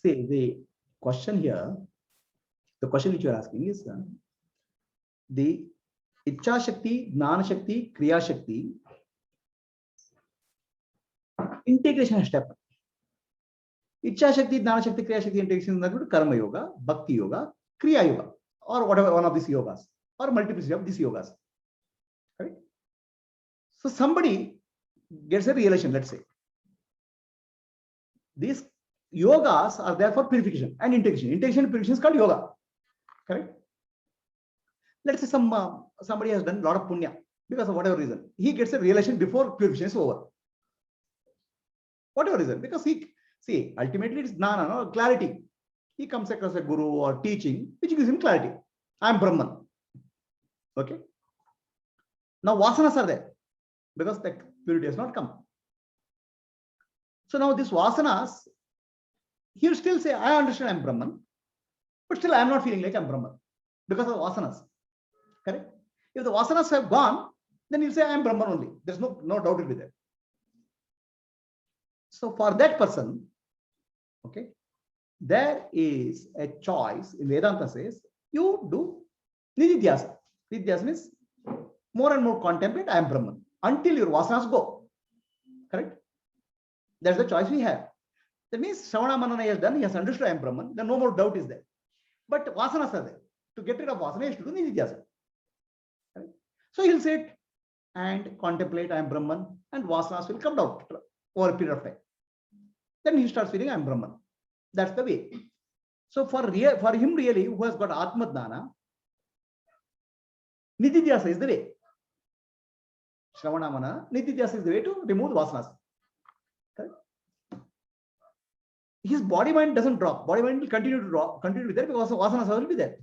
See, the question here, the question which you are asking is the Icha Shakti, Gnana Shakti, Kriya Shakti integration step. Icha Shakti, Gnana Shakti, Kriya Shakti integration is Karma Yoga, Bhakti Yoga, Kriya Yoga, or whatever one of these yogas, or multiplicity of these yogas. Right? So somebody gets a realization, let's say. These yogas are there for purification and integration. Integration and purification is called yoga. Correct? Let's say somebody has done a lot of punya because of whatever reason. He gets a realization before purification is over. Whatever reason, because see, ultimately it's gnana, no, clarity. He comes across a guru or teaching which gives him clarity. I am Brahman. Okay. Now vasanas are there because the purity has not come. So now these vasanas, he will still say, I understand I am Brahman, but still I am not feeling like I am Brahman because of vasanas. Correct? If the vasanas have gone, then he'll say I am Brahman only. There's no doubt will be there. So for that person, okay, there is a choice in Vedanta says you do nididhyasa. Nididhyasa means more and more contemplate I am Brahman until your vasanas go. Correct? That's the choice we have. That means Shravana Manana has done, he has understood I am Brahman, then no more doubt is there. But vasanas are there. To get rid of vasana, he has to do nididhyasa. Right? So he'll sit and contemplate I am Brahman, and vasanas will come down over a period of time. Then he starts feeling I am Brahman. That's the way. So for him really, who has got Atma Dhyana, nididhyasa is the way. Shravana Manana, nididhyasa is the way to remove the vasanas. Correct? His body mind doesn't drop. Body mind will continue to drop, continue to be there because the vasanas will be there.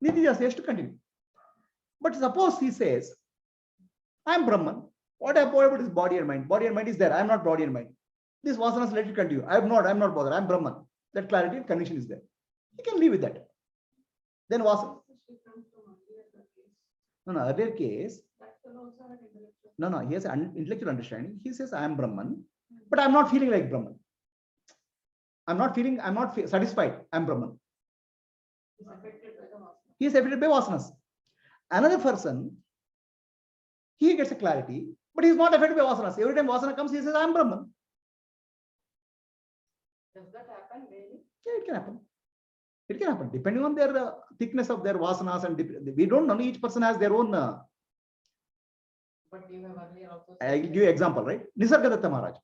Nididhyasa has to continue. But suppose he says, I am Brahman. What about his body and mind? Body and mind is there. I am not body and mind. This vasanas let it continue. I am not bothered. I am Brahman. That clarity and conviction is there. He can live with that. Then vasana. No, earlier case. No, he has an intellectual understanding. He says, I am Brahman, but I am not feeling like Brahman. I'm not satisfied. I am Brahman. He is affected by vasanas. Another person, he gets a clarity, but he is not affected by vasanas. Every time vasana comes, he says, I am Brahman. Does that happen daily? Yeah, it can happen. It can happen depending on their thickness of their vasanas, and we don't know. Each person has their own. But you have earlier also. I'll give you an example, right? Nisargadatta Maharaj.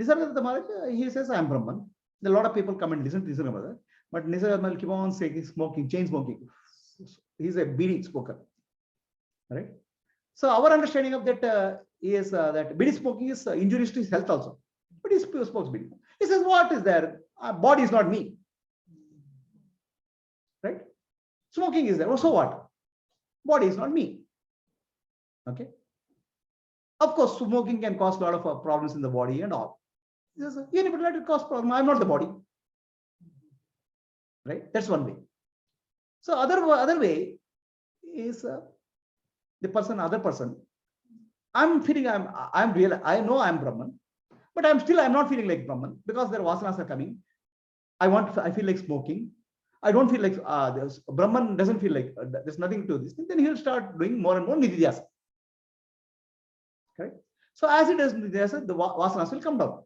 Nisargadatta Maharaj, he says, I am Brahman. A lot of people come and listen to Nisargadatta, but Nisargadatta Maharaj keep on saying he's smoking, chain smoking. He's a bidi smoker, right? So our understanding of that is that bidi smoking is injurious to his health also. But he smokes bidi. He says, what is there? Body is not me. Right? Smoking is there. Oh, so what? Body is not me. Okay. Of course, smoking can cause a lot of problems in the body and all. But let it cause problem. I'm not the body. Right? That's one way. So other way is other person. I'm feeling I'm real. I know I'm Brahman, but I'm not feeling like Brahman because their vasanas are coming. I feel like smoking. I don't feel like Brahman doesn't feel like there's nothing to this. Then he'll start doing more and more nididhyasa. Correct? So as it does nididhyasa, the vasanas will come down.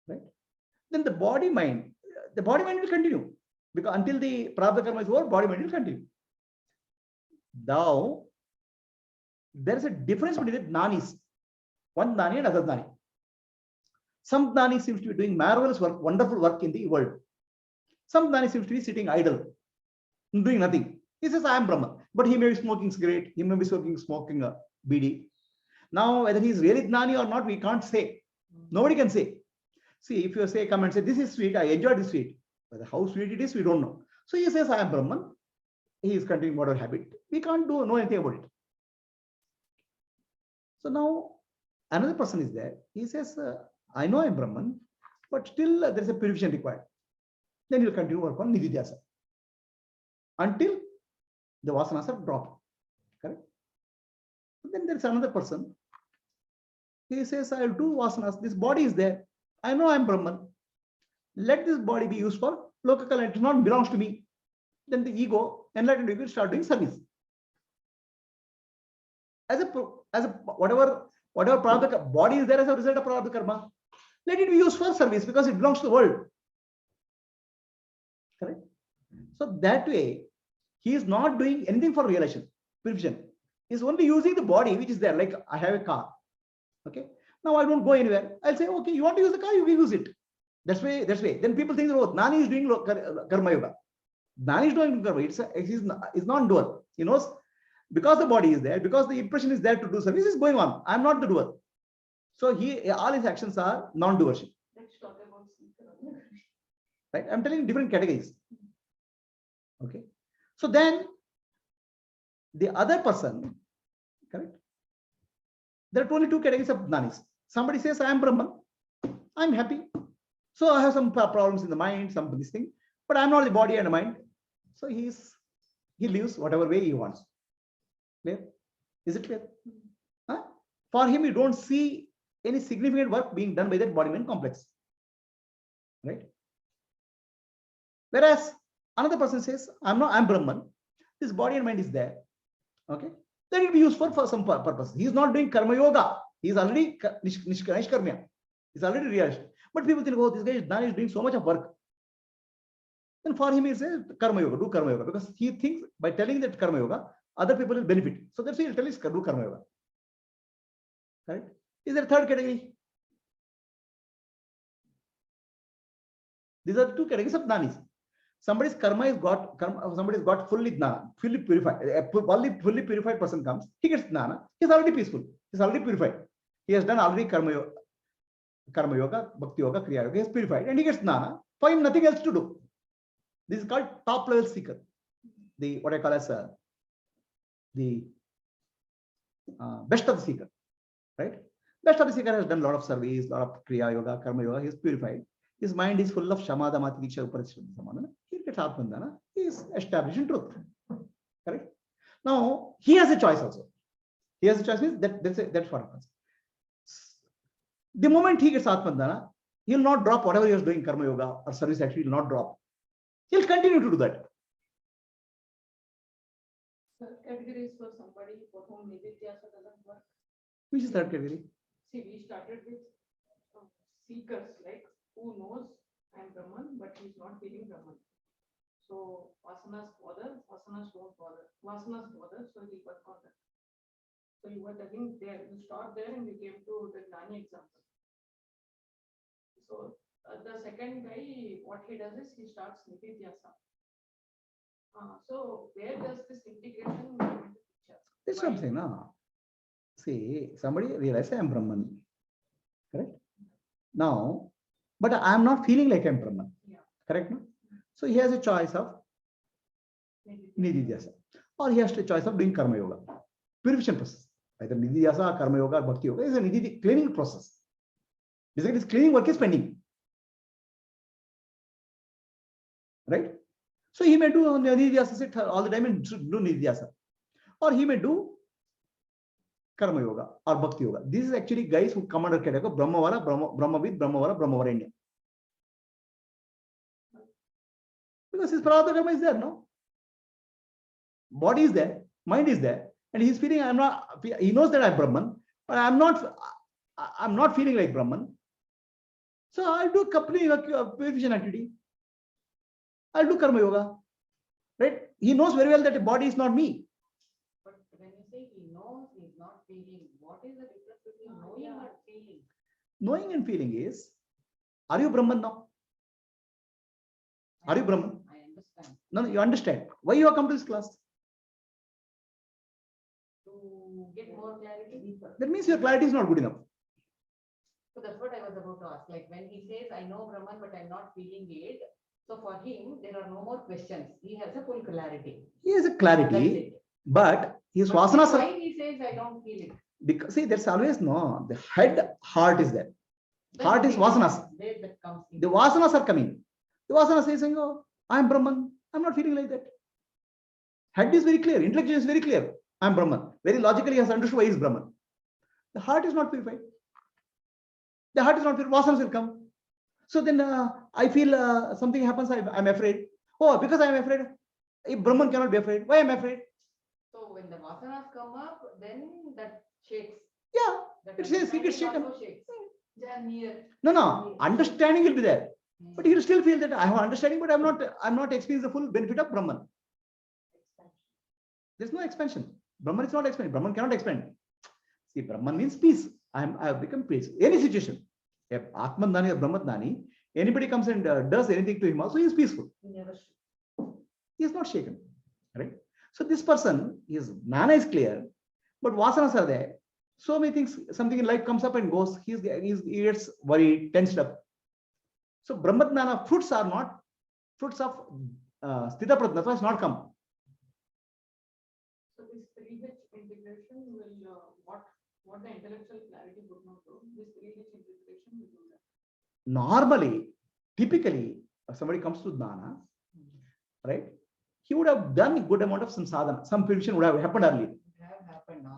Right? Then the body mind will continue because until the prarabdha karma is over, body mind will continue. Now there is a difference between the jnanis, one jnani and other jnani. Some jnani seems to be doing marvelous work, wonderful work in the world. Some jnani seems to be sitting idle, doing nothing. He says, I am Brahman. But he may be smoking cigarette, he may be smoking a bidi. Now, whether he is really jnani or not, we can't say. Nobody can say. See, if you say, come and say, this is sweet, I enjoyed this sweet. But how sweet it is, we don't know. So he says, I am Brahman. He is continuing whatever habit. We can't know anything about it. So now, another person is there. He says, I know I am Brahman, but still there is a purification required. Then he will continue work on nididhyasa until the vasanas are dropped. Correct? Then there is another person. He says, I will do vasanas. This body is there. I know I am Brahman. Let this body be used for local, it does not belongs to me. Then the ego, enlightened ego, will start doing service. As a whatever part of the body is there as a result of prarabdha karma, let it be used for service because it belongs to the world. Correct? So that way, he is not doing anything for realization, purification. He's only using the body which is there. Like I have a car. Okay. Now I don't go anywhere. I'll say, okay, you want to use the car, you can use it. That's way. Then people think, oh, Gnani is doing karma yoga. Gnani is doing karma. It's non-doer. He knows because the body is there, because the impression is there to do service is going on. I'm not the doer. So all his actions are non-doership. Let's talk about seeker. Right? I'm telling you different categories. Okay. So then the other person, correct? There are only two categories of Gnanis. Somebody says, I am Brahman. I'm happy. So I have some problems in the mind, some this thing, but I'm not the body and the mind. So he lives whatever way he wants. Clear? Is it clear? Huh? For him, you don't see any significant work being done by that body-mind complex. Right? Whereas another person says, I'm Brahman. This body and mind is there. Okay. Then it will be useful for some purpose. He is not doing karma yoga. He is already nishkarmya. He's already realized. But people think, oh, this guy is doing so much of work. Then for him, he says karma yoga, do karma yoga, because he thinks by telling that karma yoga, other people will benefit. So that's why he'll tell us do karma yoga. Right? Is there a third category? These are the two categories of Gnanis. Somebody's karma is got somebody's got fully Gnana, fully purified. Fully purified person comes, he gets Gnana, he's already peaceful, he's already purified. He has done already karma yoga, bhakti yoga, kriya yoga, he is purified and he gets Gnana. For him, nothing else to do. This is called top level seeker. The what I call as the best of the seeker. Right? Best of the seeker has done a lot of service, a lot of kriya yoga, karma yoga, he is purified. His mind is full of shamadha mati diksha uparishadha samadhana. He gets atmandana. He is established in truth. Correct? Now he has a choice also. He has a choice means that's what happens. The moment he gets atmandana, he will not drop whatever he is doing karma yoga or service actually will not drop. He will continue to do that. Third category is for somebody for whom nididhyasa doesn't work. Which is third category? See, we started with seekers, like who knows I'm Brahman, but he's not feeling Brahman. So vasanas bother, vasanas don't bother. Vasanas bother, so he work on that. So you were telling there, you stopped there and you came to the Gnani example. So the second guy, what he does is he starts nididhyasa. So where does this integration come into picture? That's what I'm saying. No. See, somebody realizes I am Brahman. Correct? Now, but I am not feeling like I am Brahman. Yeah. Correct? No? So he has a choice of nididhyasa, or he has a choice of doing karma yoga, purification process. Either nididhyasa, karma yoga, or bhakti yoga is a cleaning process. Basically, this cleaning work is pending. Right? So he may do nididhyasa, sit all the time and do nididhyasa, or he may do karma yoga or bhakti yoga. This is actually guys who come under category Brahmavara, Brahmavid, Brahmavara, Brahmavaranya. Because his prarabdha karma is there, no? Body is there, mind is there, and he's feeling he knows that I'm Brahman, but I'm not feeling like Brahman. So I'll do purification activity. I'll do karma yoga. Right? He knows very well that the body is not me. But when you say he knows he's not feeling, what is the difference between knowing and feeling? Knowing and feeling is, are you Brahman now? Are you Brahman? I understand. No, you understand. Why you have come to this class? To get more clarity. That means your clarity is not good enough. So that's what I was about to ask. Like when he says, I know Brahman, but I'm not feeling it. So for him, there are no more questions. He has a full clarity. He has a That's clarity, it. but his But vasanas why are, he says, I don't feel it? because see, there's always no, the heart is there. Then Heart is the vasanas. there that comes in. The vasanas are coming. The vasanas is saying, oh, I'm Brahman. I'm not feeling like that. Head is very clear. Intellectual is very clear. I'm Brahman. Very logically he has understood why he is Brahman. The heart is not purified. The heart is not purified. Vasanas will come. So then I feel something happens, I'm afraid. Oh, because I'm afraid. If Brahman cannot be afraid, why am I afraid? So when the vasanas come up, then that shakes. Yeah, That it says it gets understanding shaken. also shakes. They are near. No, understanding will be there, but you Hmm. will still feel that I have understanding, but I'm not experiencing the full benefit of Brahman. There's no expansion. Brahman is not expanding. Brahman cannot expand. See, Brahman means peace. I have become peace. Any situation. If Atman-dani or Brahman-dani, anybody comes and does anything to him also, he is peaceful. Never shakes. He is not shaken. Right? So this person, his jnana is clear, but vasanas are there. So many things, something in life comes up and goes. He gets worried, tensed up. So Brahma-jnana fruits are not fruits of Sthita Prajna. That's why it's not come. So this 3H integration will what the intellectual clarity would not do. This 3H integration will do that. Normally, typically, if somebody comes to jnana, right? He would have done a good amount of some sadhana, some purification would have happened earlier.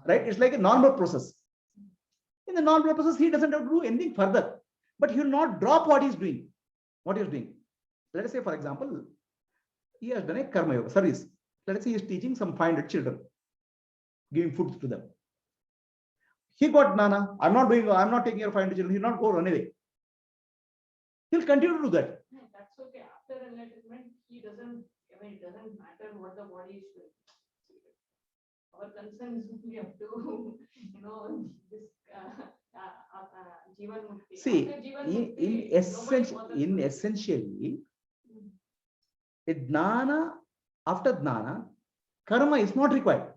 Right? It's like a normal process. In the normal process, he doesn't have to do anything further, but he will not drop what he's doing. What he's doing. Let us say, for example, he has done a karma yoga service. Let us say he is teaching some 500 children, giving food to them. He got jnana. I'm not taking care of 500 children. He'll not go run away. He'll continue to do that. That's okay. After enlightenment, it doesn't matter what the body is doing. Our concern is only up to, this Jivan Mukti. See, After Jivan in Mukti, essentially, a jnana, after jnana, karma is not required.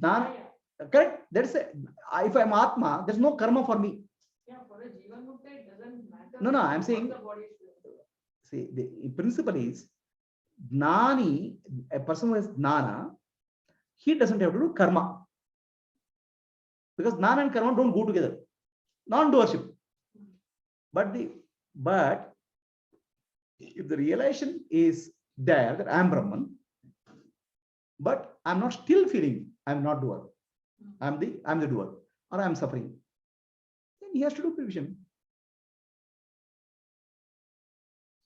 Jnana, correct? That's a, if I'm Atma, there's no karma for me. Yeah, for a Jivan Mukti, it doesn't matter. No, I'm what saying, the body is doing. see, the principle is, jnani, a person who has jnana, he doesn't have to do karma. Because jnana and karma don't go together. Non-doership. But if the realization is there that I am Brahman, but I'm not still feeling I'm not doer. I'm the doer, or I'm suffering. Then he has to do purification.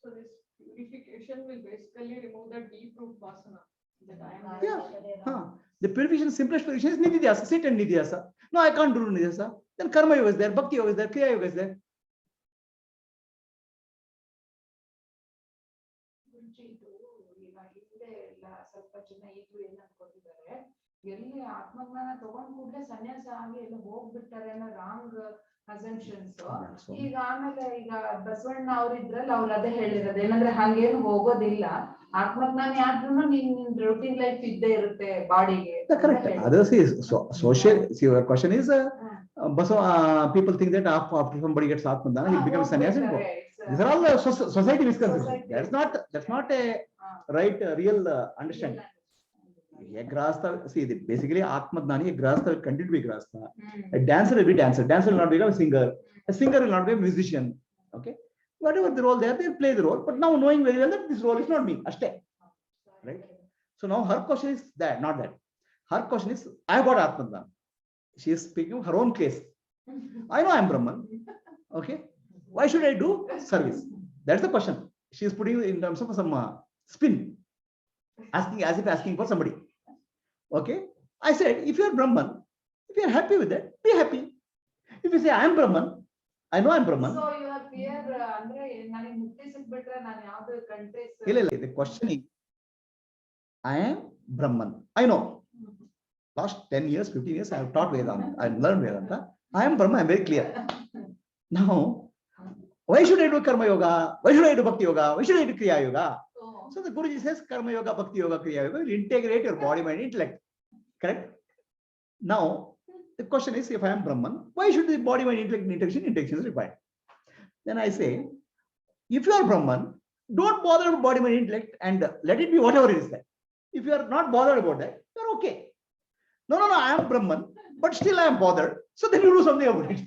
So this purification will basically remove the deep root vasana that I am. Yeah. The purification, simplest purification is nididhyasa. Sit and nididhyasa. No, I can't do nididhyasa. Then karma yoga is there, bhakti yoga is there, kriya yoga is there. ಸ್ವಲ್ಪ ಜನ ಇದು ಏನ್ ಅನ್ಕೊಂಡಿದ್ದಾರೆ, ಎಲ್ಲಿ ಆತ್ಮಜ್ಞಾನ ತಗೊಂಡ್ ಕೂಡಲೇ ಸನ್ಯಾಸ ಆಗಿ ಎಲ್ಲ ಹೋಗ್ಬಿಡ್ತಾರೆ ಅನ್ನೋ ರಾಂಗ್ ಅಸಂಪ್ಷನ್ಸ್. ಈಗ ಆಮೇಲೆ ಈಗ ಬಸವಣ್ಣ ಅವ್ರಿದ್ರಲ್ಲ, ಅವ್ರು ಅದೇ ಹೇಳಿರೋದು ಏನಂದ್ರೆ ಹಂಗೇನು ಹೋಗೋದಿಲ್ಲ, ಆತ್ಮಜ್ಞಾನಿ ಆದ್ರೂ ನಿನ್ ರೂಟೀನ್ ಲೈಫ್ ಇದ್ದೇ ಇರುತ್ತೆ ಬಾಡಿಗೆ. Correct. Others is social. See, your question is, people think that after somebody gets Atmajnana, he becomes sannyasi. These are all society misconceptions. That's not a right real understanding. A grahastha, see, basically Atmajnani, a grahastha will continue to be grahastha. A dancer will be dancer. Dancer will not become a singer. A singer will not be a musician. Okay, whatever the role there, they'll play the role. But now knowing very well that this role is not me. Ashte. Right. So now her question is that, not that. Her question is, I got Atmajnana. She is speaking of her own case. I know I am Brahman. Okay. Why should I do service? That's the question. She is putting in terms of some spin. Asking as if asking for somebody. Okay. I said, if you are Brahman, if you are happy with that, be happy. If you say I am Brahman, I know I am Brahman. So you are fear ಅಂದ್ರೆ ನನಗೆ ಮುಕ್ತಿ ಸಿಕ್ಬಿಟ್ರೆ ನಾನು ಯಾವ್ದು countries. ಇಲ್ಲ, the question is, I am Brahman. I know. Last 10 years, 15 years, I have taught Vedanta. I have learned Vedanta. I am Brahman. I am very clear. Now, why should I do karma yoga? Why should I do bhakti yoga? Why should I do kriya yoga? So the Guruji says karma yoga, bhakti yoga, kriya yoga will integrate your body, mind, intellect. Correct? Now, the question is, if I am Brahman, why should the body, mind, intellect, integration is required? Then I say, if you are Brahman, don't bother about body, mind, intellect, and let it be whatever it is there. If you are not bothered about that, you are okay. No, I am Brahman, but still I am bothered. So then you do something about it.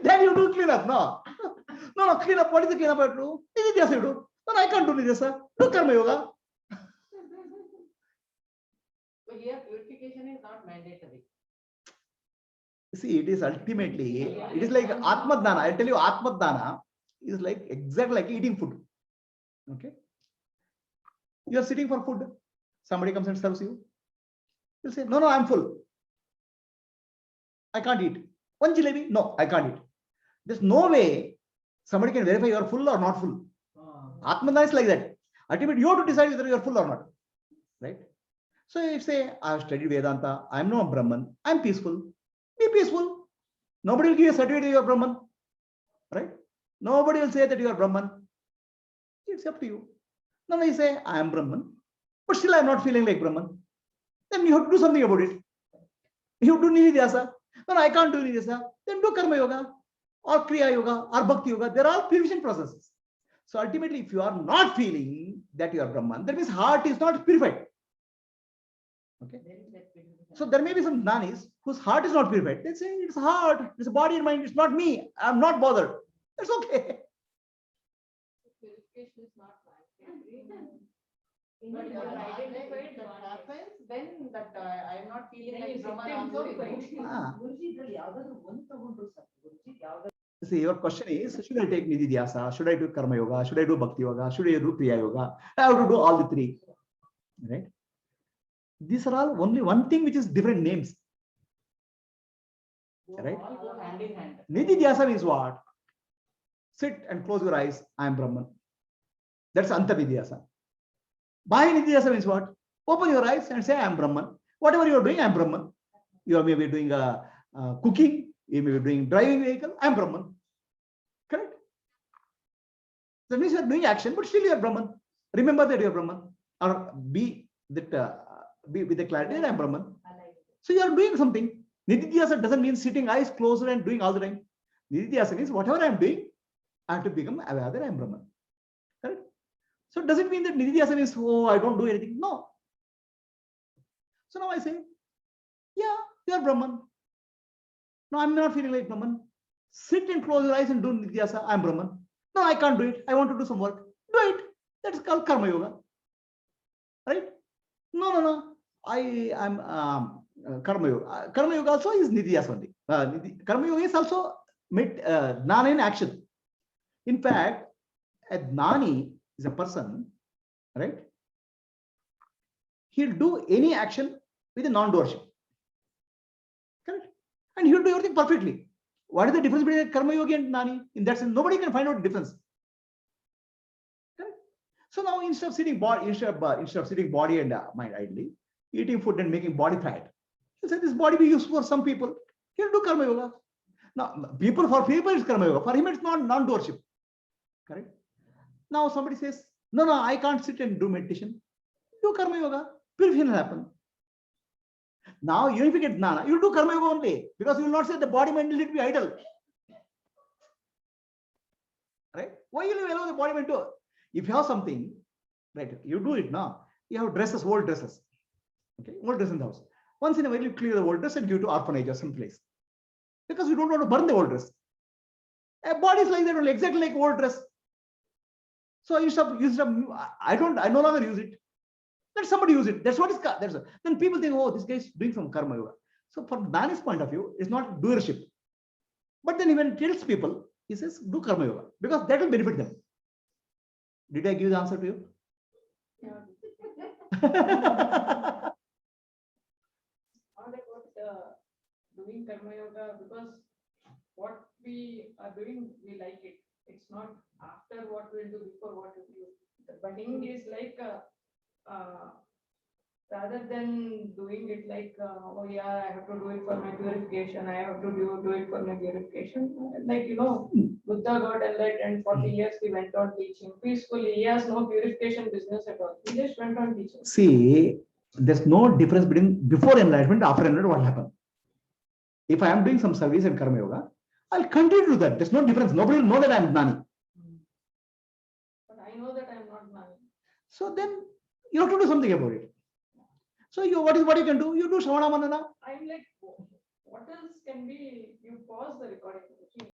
Then you do clean up, no, clean up. What is the clean up I do? Nididhyasa you do. No, I can't do nididhyasa. Do karma yoga. So here purification is not mandatory. See, it is ultimately, it is like Atmadana. I tell you, Atmadana is like exactly like eating food. Okay. You are sitting for food. Somebody comes and serves you. You'll say, no, no, I'm full. I can't eat. One jalebi? No, I can't eat. There's no way somebody can verify you are full or not full. Atmadana is like that. Ultimately, you have to decide whether you are full or not. Right? So if say, I have studied Vedanta, I'm no Brahman, I'm peaceful. Be peaceful. Nobody will give you a certificate you are Brahman. Right? Nobody will say that you are Brahman. It's up to you. No, no, you say, I am Brahman, but still I'm not feeling like Brahman. Then you have to do something about it. You do Nididhyasa. No, no, I can't do Nididhyasa. Then do Karma Yoga or Kriya Yoga or Bhakti Yoga. They're all purification processes. So ultimately, if you are not feeling that you are Brahman, that means heart is not purified. Okay. So there may be some Nanis whose heart is not purified. They say it's heart, it's body and mind, it's not me. I'm not bothered. That's okay. Purification is not mandatory. But you are identified that happens, then that I am not feeling like Brahman also See, your question is, should I take Nididhyasa? Should I do Karma Yoga? Should I do Bhakti Yoga? Should I do Kriya Yoga? I have to do all the three. Right? These are all only one thing which is different names. Right? all go hand in hand. Nididhyasa means what? Sit and close your eyes. I am Brahman. That's Antarnidhyasa. Bahya Nididhyasa means what? Open your eyes and say, I am Brahman. Whatever you are doing, I am Brahman. You are maybe doing cooking. You may be doing driving vehicle. I am Brahman. Correct? That means you are doing action, but still you are Brahman. Remember that you are Brahman. Or be with the clarity that I am Brahman. So you are doing something. Nididhyasa doesn't mean sitting eyes closed and doing all the time. Nididhyasa means whatever I am doing, I have to become aware that I am Brahman. Correct? So does it mean that Nididhyasa means, oh, I don't do anything? No. So now I say, yeah, you are Brahman. No, I'm not feeling like Brahman. Sit and close your eyes and do Nididhyasa. I'm Brahman. No, I can't do it. I want to do some work. Do it. That's called Karma Yoga. Right? No. I am Karma Yoga. Karma Yoga also is Nididhyasa only. Karma Yoga is also Jnana in action. In fact, a Gnani is a person, right? He'll do any action with a non-doership. Correct? And he'll do everything perfectly. What is the difference between Karma Yogi and Gnani? In that sense, nobody can find out the difference. Correct? So now instead of sitting body and mind idly, eating food and making body fat, he said this body be useful for some people. He'll do Karma Yoga. Now, for people it's Karma Yoga. For him it's not non-doership. Correct? Now somebody says, no, I can't sit and do meditation. Do Karma Yoga. Purification will happen. Now, even if you get Jnana, you will do Karma Yoga only, because you will not say the body mind will be idle. Right? Why will you allow the body mind to? If you have something, right, you do it now. You have dresses, old dresses. Okay, old dress in the house. Once in a while, you clear the old dress and give to orphanage or some place. Because you don't want to burn the old dress. A body is like that only, exactly like old dress. So you stop, I no longer use it. Let somebody use it. That's what is. Then people think, oh, this guy is doing some Karma Yoga. So from Dani's point of view, it's not doership. But then even tells people, he says, do Karma Yoga, because that will benefit them. Did I give the answer to you? Yeah. Not about doing Karma Yoga, because what we are doing, we like it. It's not after what we'll do, before what we'll do. The thing is like, rather than doing it like, oh yeah, I have to do it for my purification, I have to do it for my purification. Like, Buddha got enlightened, 40 years he went on teaching peacefully. He has no purification business at all. He just went on teaching. See, there's no difference between before enlightenment, after enlightenment, what happened. If I am doing some service in Karma Yoga, I'll continue to do that. There's no difference. Nobody will know that I'm Gnani. But I know that I'm not Gnani. So then you have to do something about it. So what you can do? You do Shravana Manana. I'm like, what else can be? You pause the recording.